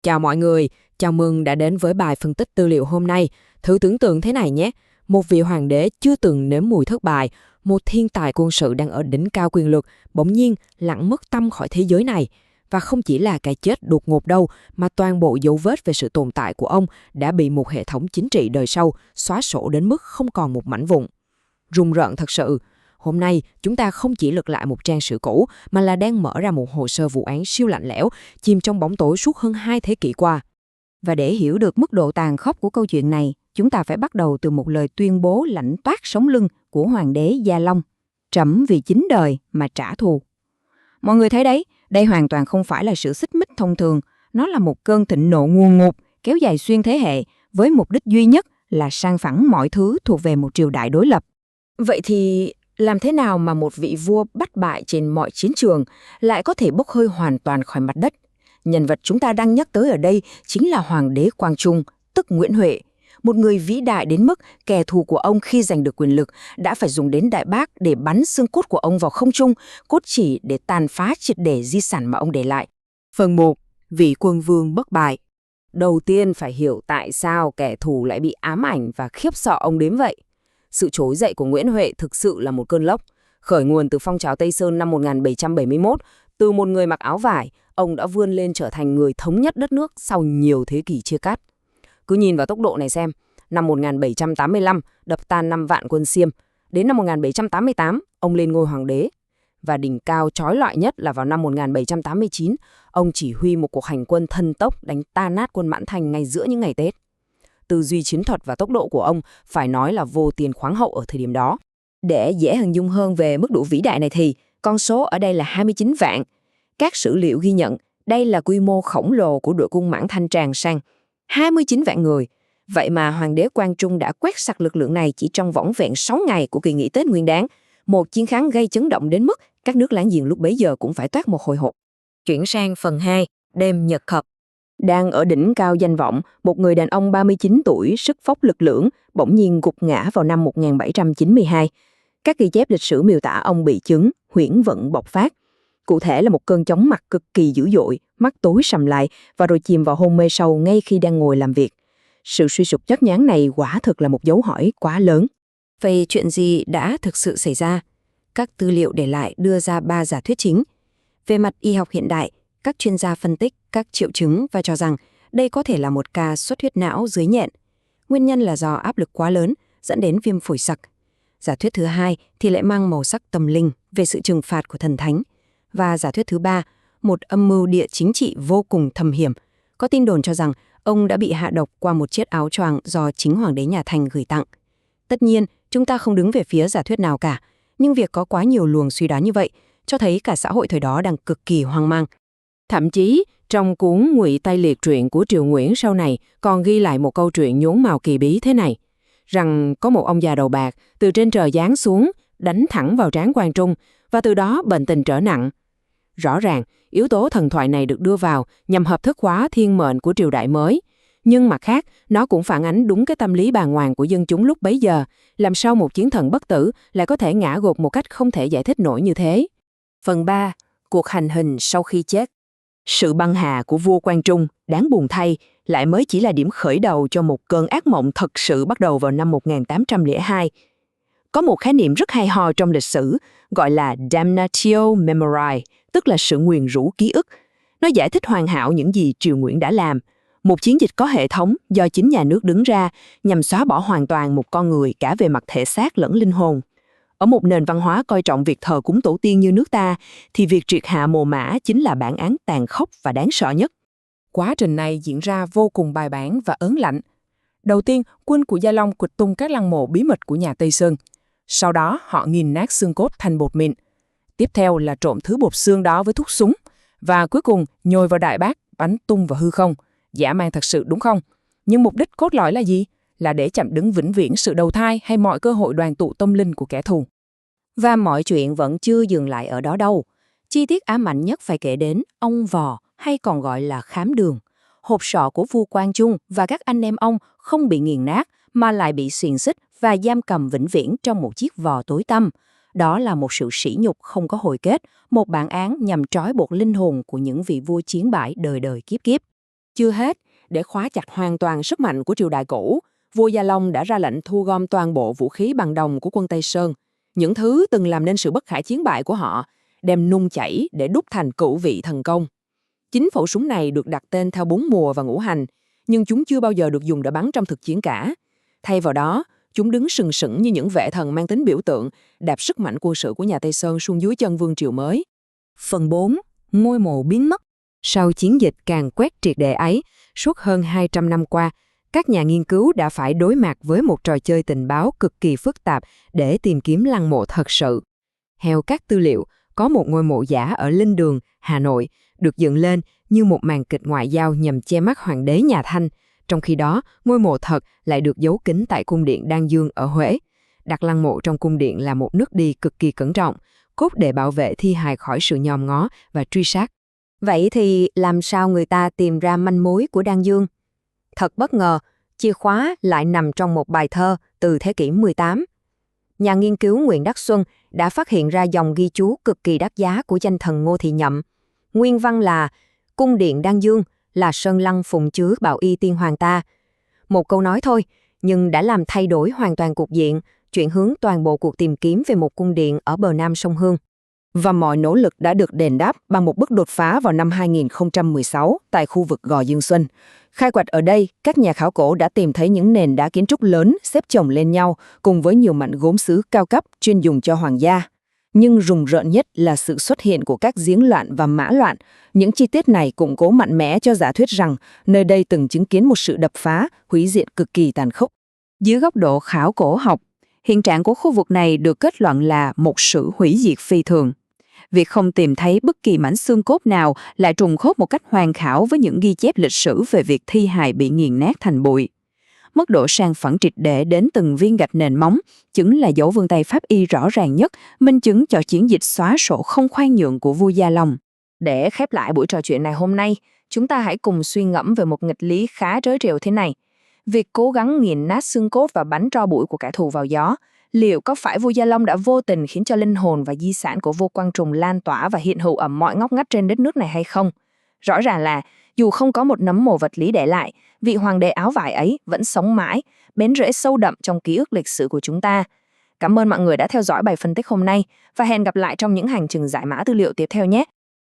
Chào mọi người, chào mừng đã đến với bài phân tích tư liệu hôm nay. Thử tưởng tượng thế này nhé, một vị hoàng đế chưa từng nếm mùi thất bại, một thiên tài quân sự đang ở đỉnh cao quyền lực, bỗng nhiên lặn mất tâm khỏi thế giới này. Và không chỉ là cái chết đột ngột đâu, mà toàn bộ dấu vết về sự tồn tại của ông đã bị một hệ thống chính trị đời sau xóa sổ đến mức không còn một mảnh vụn. Rùng rợn thật sự. Hôm nay, chúng ta không chỉ lật lại một trang sử cũ, mà là đang mở ra một hồ sơ vụ án siêu lạnh lẽo, chìm trong bóng tối suốt hơn 2 thế kỷ qua. Và để hiểu được mức độ tàn khốc của câu chuyện này, chúng ta phải bắt đầu từ một lời tuyên bố lạnh toát sống lưng của hoàng đế Gia Long. Trẫm vì chính đời mà trả thù. Mọi người thấy đấy, đây hoàn toàn không phải là sự xích mích thông thường, nó là một cơn thịnh nộ nguồn ngụt, kéo dài xuyên thế hệ, với mục đích duy nhất là san phẳng mọi thứ thuộc về một triều đại đối lập. Vậy thì làm thế nào mà một vị vua bất bại trên mọi chiến trường lại có thể bốc hơi hoàn toàn khỏi mặt đất? Nhân vật chúng ta đang nhắc tới ở đây chính là Hoàng đế Quang Trung, tức Nguyễn Huệ, một người vĩ đại đến mức kẻ thù của ông khi giành được quyền lực đã phải dùng đến Đại Bác để bắn xương cốt của ông vào không trung, cốt chỉ để tàn phá triệt để di sản mà ông để lại. Phần 1. Vị quân vương bất bại. Đầu tiên phải hiểu tại sao kẻ thù lại bị ám ảnh và khiếp sợ ông đến vậy. Sự trỗi dậy của Nguyễn Huệ thực sự là một cơn lốc. Khởi nguồn từ phong trào Tây Sơn năm 1771, từ một người mặc áo vải, ông đã vươn lên trở thành người thống nhất đất nước sau nhiều thế kỷ chia cắt. Cứ nhìn vào tốc độ này xem, năm 1785 đập tan 5 vạn quân Xiêm, đến năm 1788 ông lên ngôi hoàng đế. Và đỉnh cao chói lọi nhất là vào năm 1789, ông chỉ huy một cuộc hành quân thần tốc đánh tan nát quân Mãn Thành ngay giữa những ngày Tết. Tư duy chiến thuật và tốc độ của ông phải nói là vô tiền khoáng hậu ở thời điểm đó. Để dễ hình dung hơn về mức độ vĩ đại này thì con số ở đây là 29 vạn. Các sử liệu ghi nhận đây là quy mô khổng lồ của đội quân Mãn Thanh tràn sang 29 vạn người. Vậy mà Hoàng đế Quang Trung đã quét sạch lực lượng này chỉ trong vỏn vẹn 6 ngày của kỳ nghỉ Tết Nguyên Đán. Một chiến thắng gây chấn động đến mức các nước láng giềng lúc bấy giờ cũng phải toát mồ hôi hột. Chuyển sang phần 2, đêm Nhật Hợp. Đang ở đỉnh cao danh vọng, một người đàn ông 39 tuổi, sức phóc lực lưỡng, bỗng nhiên gục ngã vào năm 1792. Các ghi chép lịch sử miêu tả ông bị chứng huyễn vận bộc phát. Cụ thể là một cơn chóng mặt cực kỳ dữ dội, mắt tối sầm lại và rồi chìm vào hôn mê sâu ngay khi đang ngồi làm việc. Sự suy sụp chớp nhoáng này quả thực là một dấu hỏi quá lớn. Vậy chuyện gì đã thực sự xảy ra? Các tư liệu để lại đưa ra 3 giả thuyết chính. Về mặt y học hiện đại, các chuyên gia phân tích các triệu chứng và cho rằng đây có thể là một ca xuất huyết não dưới nhện. Nguyên nhân là do áp lực quá lớn dẫn đến viêm phổi sặc. Giả thuyết thứ 2 thì lại mang màu sắc tâm linh về sự trừng phạt của thần thánh. Và giả thuyết thứ 3, một âm mưu địa chính trị vô cùng thâm hiểm. Có tin đồn cho rằng ông đã bị hạ độc qua một chiếc áo choàng do chính hoàng đế nhà Thanh gửi tặng. Tất nhiên, chúng ta không đứng về phía giả thuyết nào cả, nhưng việc có quá nhiều luồng suy đoán như vậy cho thấy cả xã hội thời đó đang cực kỳ hoang mang. Thậm chí, trong cuốn Ngụy Tây Liệt truyện của Triều Nguyễn sau này còn ghi lại một câu chuyện nhốn mào kỳ bí thế này, rằng có một ông già đầu bạc từ trên trời giáng xuống, đánh thẳng vào trán Quang Trung, và từ đó bệnh tình trở nặng. Rõ ràng, yếu tố thần thoại này được đưa vào nhằm hợp thức hóa thiên mệnh của triều đại mới. Nhưng mặt khác, nó cũng phản ánh đúng cái tâm lý bàng hoàng của dân chúng lúc bấy giờ, làm sao một chiến thần bất tử lại có thể ngã gục một cách không thể giải thích nổi như thế. Phần 3. Cuộc hành hình sau khi chết. Sự băng hà của vua Quang Trung, đáng buồn thay, lại mới chỉ là điểm khởi đầu cho một cơn ác mộng thật sự bắt đầu vào năm 1802. Có một khái niệm rất hay ho trong lịch sử, gọi là damnatio memoriae, tức là sự nguyền rủa ký ức. Nó giải thích hoàn hảo những gì Triều Nguyễn đã làm. Một chiến dịch có hệ thống do chính nhà nước đứng ra nhằm xóa bỏ hoàn toàn một con người cả về mặt thể xác lẫn linh hồn. Ở một nền văn hóa coi trọng việc thờ cúng tổ tiên như nước ta, thì việc triệt hạ mồ mả chính là bản án tàn khốc và đáng sợ nhất. Quá trình này diễn ra vô cùng bài bản và ớn lạnh. Đầu tiên, quân của Gia Long quịch tung các lăng mộ bí mật của nhà Tây Sơn. Sau đó, họ nghiền nát xương cốt thành bột mịn. Tiếp theo là trộn thứ bột xương đó với thuốc súng. Và cuối cùng, nhồi vào Đại Bác, bắn tung vào hư không. Dã man thật sự đúng không? Nhưng mục đích cốt lõi là gì? Là để chặn đứng vĩnh viễn sự đầu thai hay mọi cơ hội đoàn tụ tâm linh của kẻ thù. Và mọi chuyện vẫn chưa dừng lại ở đó đâu. Chi tiết ám ảnh nhất phải kể đến ông Vò, hay còn gọi là khám đường. Hộp sọ của vua Quang Trung và các anh em ông không bị nghiền nát mà lại bị xiềng xích và giam cầm vĩnh viễn trong một chiếc vò tối tăm. Đó là một sự sỉ nhục không có hồi kết, một bản án nhằm trói buộc linh hồn của những vị vua chiến bại đời đời kiếp kiếp. Chưa hết, để khóa chặt hoàn toàn sức mạnh của triều đại cũ, vua Gia Long đã ra lệnh thu gom toàn bộ vũ khí bằng đồng của quân Tây Sơn, những thứ từng làm nên sự bất khả chiến bại của họ, đem nung chảy để đúc thành cửu vị thần công. Chính khẩu súng này được đặt tên theo 4 mùa và ngũ hành, nhưng chúng chưa bao giờ được dùng để bắn trong thực chiến cả. Thay vào đó, chúng đứng sừng sững như những vệ thần mang tính biểu tượng, đạp sức mạnh quân sự của nhà Tây Sơn xuống dưới chân vương triều mới. Phần 4. Ngôi mộ biến mất. Sau chiến dịch càn quét triệt để ấy, suốt hơn 200 năm qua, các nhà nghiên cứu đã phải đối mặt với một trò chơi tình báo cực kỳ phức tạp để tìm kiếm lăng mộ thật sự. Theo các tư liệu, có một ngôi mộ giả ở Linh Đường, Hà Nội, được dựng lên như một màn kịch ngoại giao nhằm che mắt hoàng đế nhà Thanh. Trong khi đó, ngôi mộ thật lại được giấu kín tại cung điện Đan Dương ở Huế. Đặt lăng mộ trong cung điện là một nước đi cực kỳ cẩn trọng, cốt để bảo vệ thi hài khỏi sự nhòm ngó và truy sát. Vậy thì làm sao người ta tìm ra manh mối của Đan Dương? Thật bất ngờ, chìa khóa lại nằm trong một bài thơ từ thế kỷ 18. Nhà nghiên cứu Nguyễn Đắc Xuân đã phát hiện ra dòng ghi chú cực kỳ đắt giá của danh thần Ngô Thị Nhậm. Nguyên văn là cung điện Đan Dương là sơn lăng phụng chứa bảo y tiên hoàng ta. Một câu nói thôi, nhưng đã làm thay đổi hoàn toàn cục diện, chuyển hướng toàn bộ cuộc tìm kiếm về một cung điện ở bờ nam sông Hương. Và mọi nỗ lực đã được đền đáp bằng một bước đột phá vào năm 2016 tại khu vực Gò Dương Xuân. Khai quật ở đây, các nhà khảo cổ đã tìm thấy những nền đá kiến trúc lớn xếp chồng lên nhau cùng với nhiều mảnh gốm sứ cao cấp chuyên dùng cho hoàng gia. Nhưng rùng rợn nhất là sự xuất hiện của các giếng loạn và mã loạn. Những chi tiết này củng cố mạnh mẽ cho giả thuyết rằng nơi đây từng chứng kiến một sự đập phá, hủy diệt cực kỳ tàn khốc. Dưới góc độ khảo cổ học, hiện trạng của khu vực này được kết luận là một sự hủy diệt phi thường. Việc không tìm thấy bất kỳ mảnh xương cốt nào lại trùng khớp một cách hoàn hảo với những ghi chép lịch sử về việc thi hài bị nghiền nát thành bụi. Mức độ san phẳng triệt để đến từng viên gạch nền móng, chứng là dấu vân tay pháp y rõ ràng nhất, minh chứng cho chiến dịch xóa sổ không khoan nhượng của vua Gia Long. Để khép lại buổi trò chuyện này hôm nay, chúng ta hãy cùng suy ngẫm về một nghịch lý khá trớ trêu thế này. Việc cố gắng nghiền nát xương cốt và bắn tro bụi của kẻ thù vào gió, liệu có phải vua Gia Long đã vô tình khiến cho linh hồn và di sản của vua Quang Trung lan tỏa và hiện hữu ở mọi ngóc ngách trên đất nước này hay không? Rõ ràng là, dù không có một nấm mồ vật lý để lại, vị hoàng đế áo vải ấy vẫn sống mãi, bén rễ sâu đậm trong ký ức lịch sử của chúng ta. Cảm ơn mọi người đã theo dõi bài phân tích hôm nay và hẹn gặp lại trong những hành trình giải mã tư liệu tiếp theo nhé!